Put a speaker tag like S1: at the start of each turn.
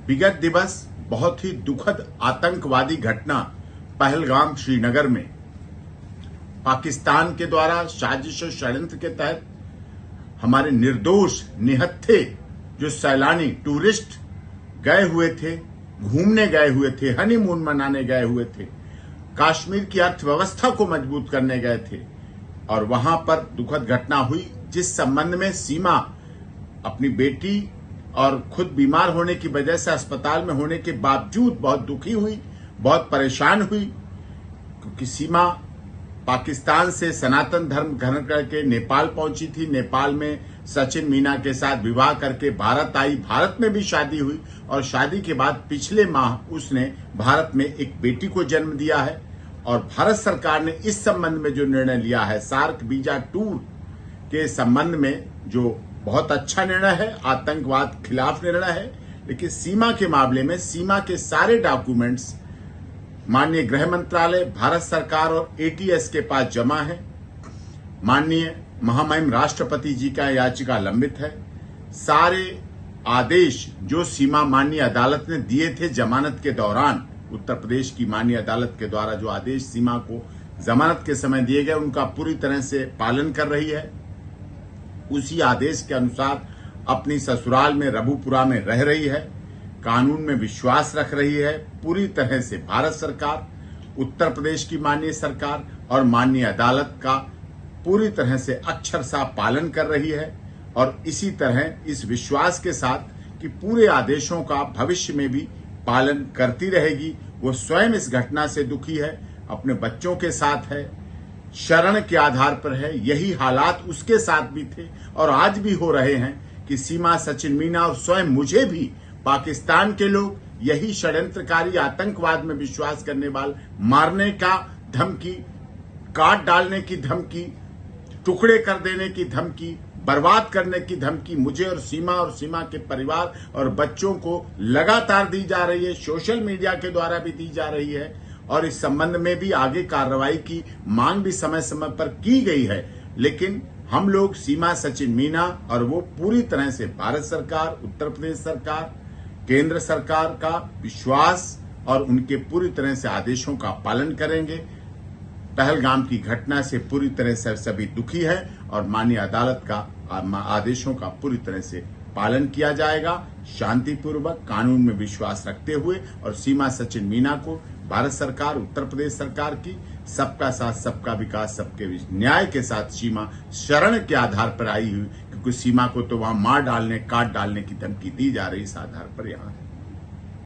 S1: विगत दिवस बहुत ही दुखद आतंकवादी घटना पहलगाम श्रीनगर में पाकिस्तान के द्वारा साजिश और षड्यंत्र के तहत हमारे निर्दोष निहत्थे जो सैलानी टूरिस्ट गए हुए थे, घूमने गए हुए थे, हनीमून मनाने गए हुए थे, कश्मीर की अर्थव्यवस्था को मजबूत करने गए थे और वहां पर दुखद घटना हुई जिस संबंध में सीमा अपनी बेटी और खुद बीमार होने की वजह से अस्पताल में होने के बावजूद बहुत दुखी हुई, बहुत परेशान हुई, क्योंकि सीमा पाकिस्तान से सनातन धर्म ग्रहण करके नेपाल पहुंची थी। नेपाल में सचिन मीना के साथ विवाह करके भारत आई, भारत में भी शादी हुई और शादी के बाद पिछले माह उसने भारत में एक बेटी को जन्म दिया है। और भारत सरकार ने इस संबंध में जो निर्णय लिया है, सार्क वीजा टूर के संबंध में, जो बहुत अच्छा निर्णय है, आतंकवाद खिलाफ निर्णय है, लेकिन सीमा के मामले में सीमा के सारे डॉक्यूमेंट्स माननीय गृह मंत्रालय, भारत सरकार और एटीएस के पास जमा है। माननीय महामहिम राष्ट्रपति जी का याचिका लंबित है। सारे आदेश जो सीमा माननीय अदालत ने दिए थे जमानत के दौरान, उत्तर प्रदेश की माननीय अदालत के द्वारा जो आदेश सीमा को जमानत के समय दिए गए, उनका पूरी तरह से पालन कर रही है। उसी आदेश के अनुसार अपनी ससुराल में रबुपुरा में रह रही है, कानून में विश्वास रख रही है। पूरी तरह से भारत सरकार, उत्तर प्रदेश की माननीय सरकार और माननीय अदालत का पूरी तरह से अक्षरशः पालन कर रही है और इसी तरह इस विश्वास के साथ कि पूरे आदेशों का भविष्य में भी पालन करती रहेगी। वो स्वयं इस घटना से दुखी है, अपने बच्चों के साथ है, शरण के आधार पर है। यही हालात उसके साथ भी थे और आज भी हो रहे हैं कि सीमा, सचिन मीना और स्वयं मुझे भी पाकिस्तान के लोग यही षड्यंत्रकारी आतंकवाद में विश्वास करने वाले मारने का धमकी, काट डालने की धमकी, टुकड़े कर देने की धमकी, बर्बाद करने की धमकी मुझे और सीमा के परिवार और बच्चों को लगातार दी जा रही है, सोशल मीडिया के द्वारा भी दी जा रही है और इस संबंध में भी आगे कार्रवाई की मांग भी समय समय पर की गई है। लेकिन हम लोग सीमा, सचिन मीना और वो पूरी तरह से भारत सरकार, उत्तर प्रदेश सरकार, केंद्र सरकार का विश्वास और उनके पूरी तरह से आदेशों का पालन करेंगे। पहलगाम की घटना से पूरी तरह से सभी दुखी है और माननीय अदालत का आदेशों का पूरी तरह से पालन किया जाएगा, शांतिपूर्वक, कानून में विश्वास रखते हुए। और सीमा, सचिन मीना को भारत सरकार, उत्तर प्रदेश सरकार की सबका साथ, सबका विकास, सबके न्याय के साथ सीमा शरण के आधार पर आई हुई, क्योंकि सीमा को तो वहां मार डालने, काट डालने की धमकी दी जा रही, इस आधार पर यहाँ है।